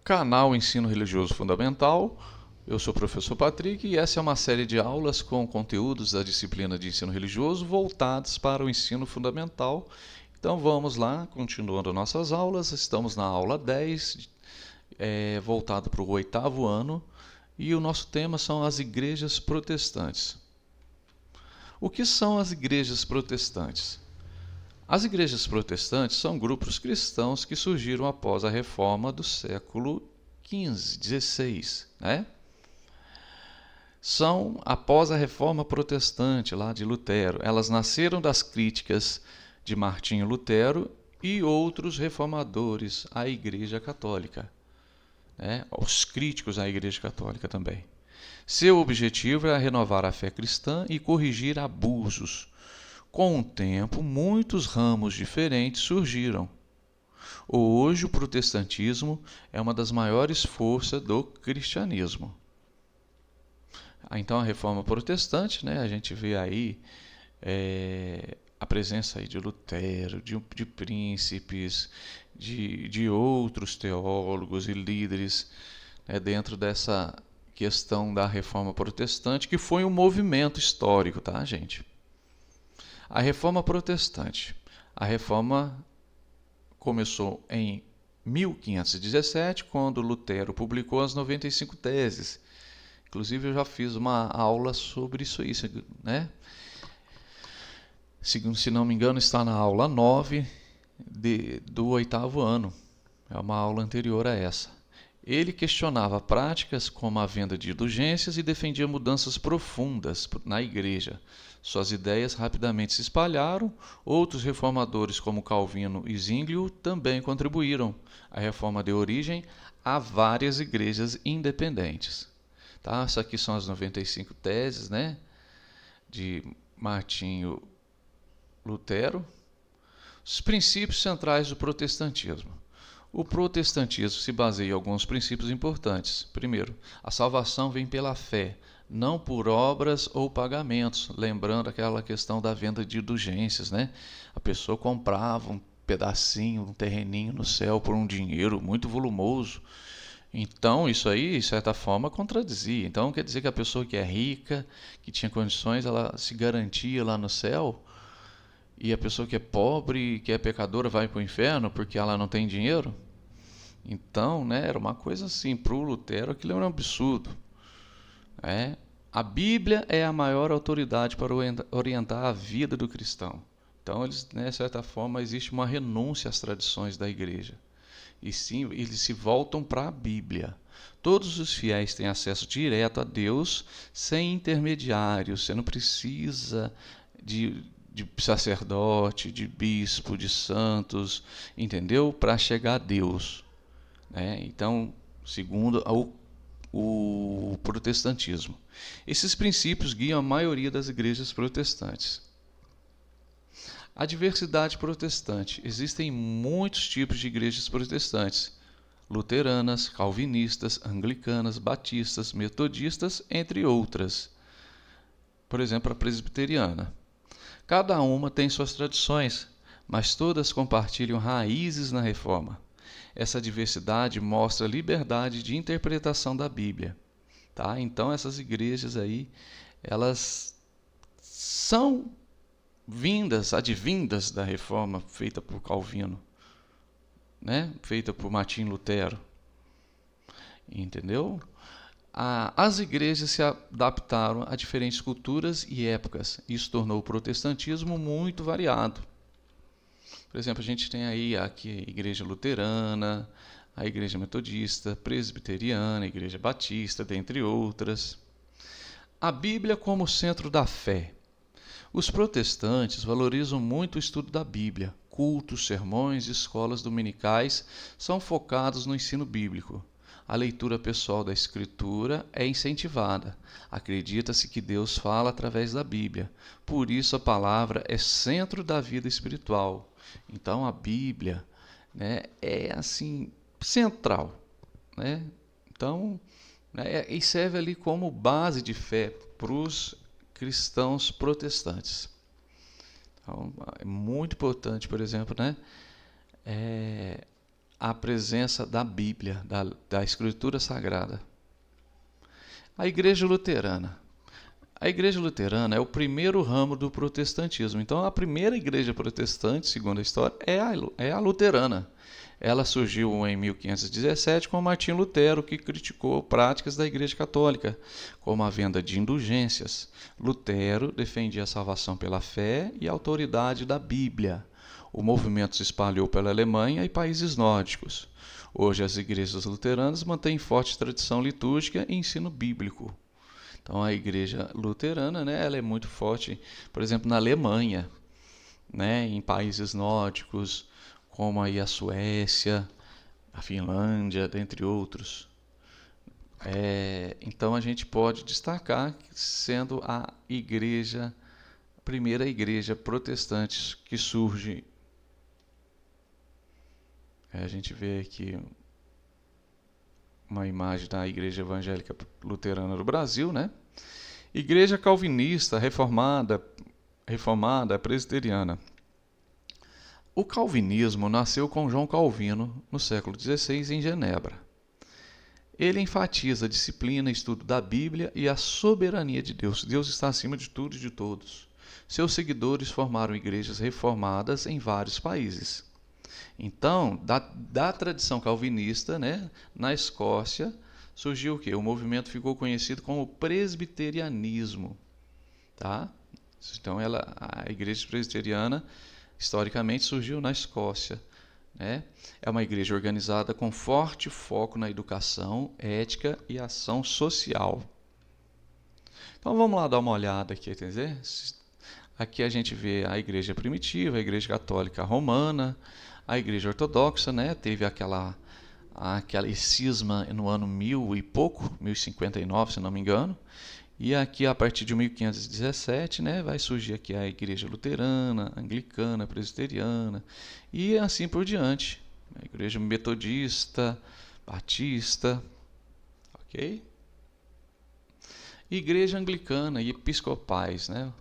Canal Ensino Religioso Fundamental. Eu sou o professor Patrick e essa é uma série de aulas com conteúdos da disciplina de ensino religioso voltados para o ensino fundamental. Então vamos lá, continuando nossas aulas. Estamos na aula 10, voltado para o 8º ano, e o nosso tema são as igrejas protestantes. O que são as igrejas protestantes? As igrejas protestantes são grupos cristãos que surgiram após a reforma do século XV, XVI, né? São após a reforma protestante lá de Lutero. Elas nasceram das críticas de Martinho Lutero e outros reformadores à Igreja Católica, né? Os críticos à Igreja Católica também. Seu objetivo era renovar a fé cristã e corrigir abusos. Com o tempo, muitos ramos diferentes surgiram. Hoje, o protestantismo é uma das maiores forças do cristianismo. Então, a reforma protestante, né, a gente vê aí a presença aí de Lutero, de príncipes, de outros teólogos e líderes, né, dentro dessa questão da reforma protestante, que foi um movimento histórico, tá, gente? A reforma protestante. A reforma começou em 1517, quando Lutero publicou as 95 teses. Inclusive, eu já fiz uma aula sobre isso aí, né? Se não me engano, está na aula 9 do 8º ano. É uma aula anterior a essa. Ele questionava práticas como a venda de indulgências e defendia mudanças profundas na igreja. Suas ideias rapidamente se espalharam. Outros reformadores, como Calvino e Zwinglio, também contribuíram. A reforma deu origem a várias igrejas independentes. Tá? Essas aqui são as 95 teses, né, de Martinho Lutero. Os princípios centrais do protestantismo. O protestantismo se baseia em alguns princípios importantes. Primeiro, a salvação vem pela fé, não por obras ou pagamentos. Lembrando aquela questão da venda de indulgências, né? A pessoa comprava um pedacinho, um terreninho no céu por um dinheiro muito volumoso. Então, isso aí, de certa forma, contradizia. Então, quer dizer que a pessoa que é rica, que tinha condições, ela se garantia lá no céu, e a pessoa que é pobre, que é pecadora, vai para o inferno porque ela não tem dinheiro? Então, né, era uma coisa assim, para o Lutero aquilo era um absurdo. A Bíblia é a maior autoridade para orientar a vida do cristão. Então, eles, né, de certa forma, existe uma renúncia às tradições da igreja. E sim, eles se voltam para a Bíblia. Todos os fiéis têm acesso direto a Deus, sem intermediários. Você não precisa de sacerdote, de bispo, de santos, entendeu? Para chegar a Deus. Então, segundo o protestantismo. Esses princípios guiam a maioria das igrejas protestantes. A diversidade protestante. Existem muitos tipos de igrejas protestantes: luteranas, calvinistas, anglicanas, batistas, metodistas, entre outras. Por exemplo, a presbiteriana. Cada uma tem suas tradições, mas todas compartilham raízes na reforma. Essa diversidade mostra a liberdade de interpretação da Bíblia. Tá? Então, essas igrejas aí, elas são advindas da reforma feita por Calvino, né? Feita por Martim Lutero. Entendeu? As igrejas se adaptaram a diferentes culturas e épocas. Isso tornou o protestantismo muito variado. Por exemplo, a gente tem aí aqui a igreja luterana, a igreja metodista, presbiteriana, a igreja batista, dentre outras. A Bíblia como centro da fé. Os protestantes valorizam muito o estudo da Bíblia. Cultos, sermões e escolas dominicais são focados no ensino bíblico. A leitura pessoal da Escritura é incentivada. Acredita-se que Deus fala através da Bíblia. Por isso a palavra é centro da vida espiritual. Então a Bíblia, né, é assim central, né? Então, né, e serve ali como base de fé para os cristãos protestantes. Então, é muito importante, por exemplo, né, a presença da Bíblia, da Escritura Sagrada. A Igreja Luterana. A Igreja Luterana é o primeiro ramo do protestantismo. Então, a primeira igreja protestante, segundo a história, é a luterana. Ela surgiu em 1517 com Martinho Lutero, que criticou práticas da Igreja Católica, como a venda de indulgências. Lutero defendia a salvação pela fé e a autoridade da Bíblia. O movimento se espalhou pela Alemanha e países nórdicos. Hoje, as igrejas luteranas mantêm forte tradição litúrgica e ensino bíblico. Então, a igreja luterana, né, ela é muito forte, por exemplo, na Alemanha, né, em países nórdicos, como aí a Suécia, a Finlândia, dentre outros. Então, a gente pode destacar sendo a primeira igreja protestante que surge. A gente vê aqui uma imagem da Igreja Evangélica Luterana do Brasil, né? Igreja calvinista, reformada, presbiteriana. O calvinismo nasceu com João Calvino no século XVI em Genebra. Ele enfatiza a disciplina e estudo da Bíblia e a soberania de Deus. Deus está acima de tudo e de todos. Seus seguidores formaram igrejas reformadas em vários países. Então, da tradição calvinista, né, na Escócia, surgiu o quê? O movimento ficou conhecido como presbiterianismo. Tá? Então, a igreja presbiteriana, historicamente, surgiu na Escócia. Né? É uma igreja organizada com forte foco na educação, ética e ação social. Então, vamos lá dar uma olhada aqui, entendeu? Aqui a gente vê a igreja primitiva, a igreja católica romana, a igreja ortodoxa, né, teve aquela cisma no ano 1000 e pouco, 1059, se não me engano. E aqui, a partir de 1517, né, vai surgir aqui a igreja luterana, anglicana, presbiteriana e assim por diante. A igreja metodista, batista, ok? Igreja anglicana e episcopais, né?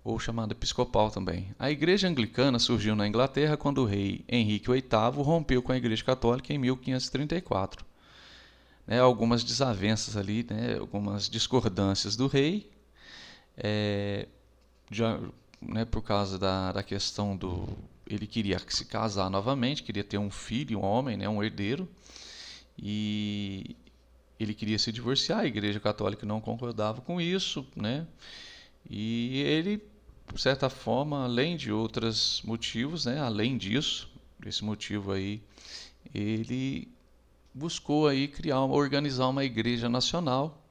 Ou chamada episcopal também. A Igreja Anglicana surgiu na Inglaterra quando o rei Henrique VIII rompeu com a Igreja Católica em 1534. Algumas desavenças ali, né, algumas discordâncias do rei, por causa da questão do... Ele queria se casar novamente, queria ter um filho, um homem, né, um herdeiro, e ele queria se divorciar, a Igreja Católica não concordava com isso, né, e ele, por certa forma, além de outros motivos, né, além disso, desse motivo aí, ele buscou aí organizar uma igreja nacional,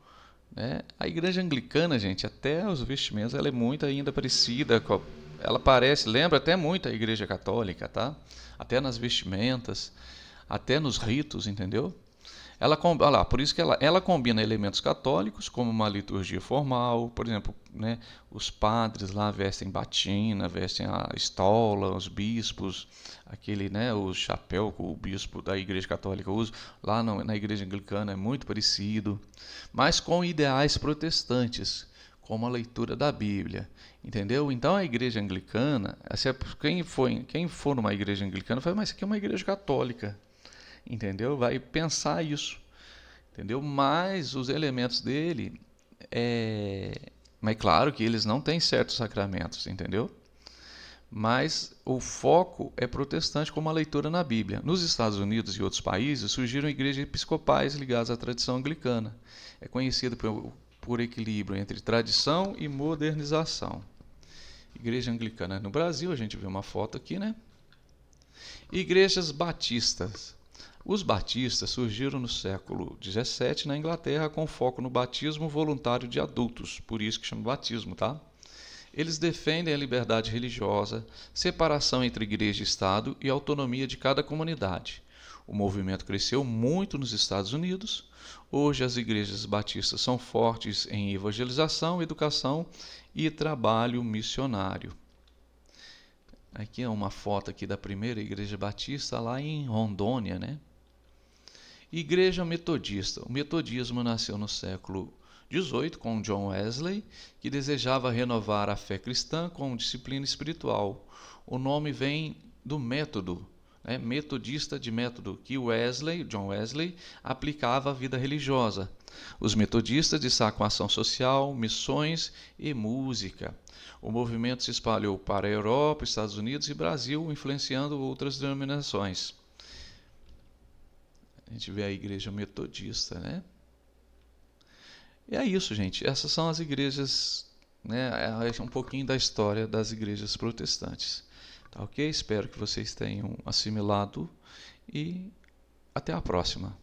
né? A igreja anglicana, gente, até os vestimentos, ela é muito ainda parecida com ela lembra até muito a igreja católica, tá? Até nas vestimentas, até nos ritos, entendeu? Olha lá, por isso que ela combina elementos católicos, como uma liturgia formal, por exemplo, né, os padres lá vestem batina, vestem a estola, os bispos, aquele, né, o chapéu que o bispo da Igreja Católica usa, lá na Igreja Anglicana é muito parecido, mas com ideais protestantes, como a leitura da Bíblia, entendeu? Então a Igreja Anglicana, quem for numa Igreja Anglicana, fala, mas isso aqui é uma Igreja Católica. Entendeu? Vai pensar isso, entendeu? Mas os elementos dele mas claro que eles não têm certos sacramentos, entendeu? Mas o foco é protestante, como a leitura na Bíblia. Nos Estados Unidos e outros países surgiram igrejas episcopais ligadas à tradição anglicana. É conhecido por equilíbrio entre tradição e modernização. Igreja anglicana no Brasil, a gente vê uma foto aqui, né? Igrejas batistas. Os batistas surgiram no século XVII na Inglaterra com foco no batismo voluntário de adultos, por isso que chama batismo, tá? Eles defendem a liberdade religiosa, separação entre igreja e Estado e autonomia de cada comunidade. O movimento cresceu muito nos Estados Unidos. Hoje as igrejas batistas são fortes em evangelização, educação e trabalho missionário. Aqui é uma foto aqui da primeira igreja batista lá em Rondônia, né? Igreja metodista. O metodismo nasceu no século XVIII com John Wesley, que desejava renovar a fé cristã com disciplina espiritual. O nome vem do método, né, metodista de método que John Wesley, aplicava à vida religiosa. Os metodistas destacam ação social, missões e música. O movimento se espalhou para a Europa, Estados Unidos e Brasil, influenciando outras denominações. A gente vê a igreja metodista, né? E é isso, gente. Essas são as igrejas, né? É um pouquinho da história das igrejas protestantes. Tá ok? Espero que vocês tenham assimilado e até a próxima.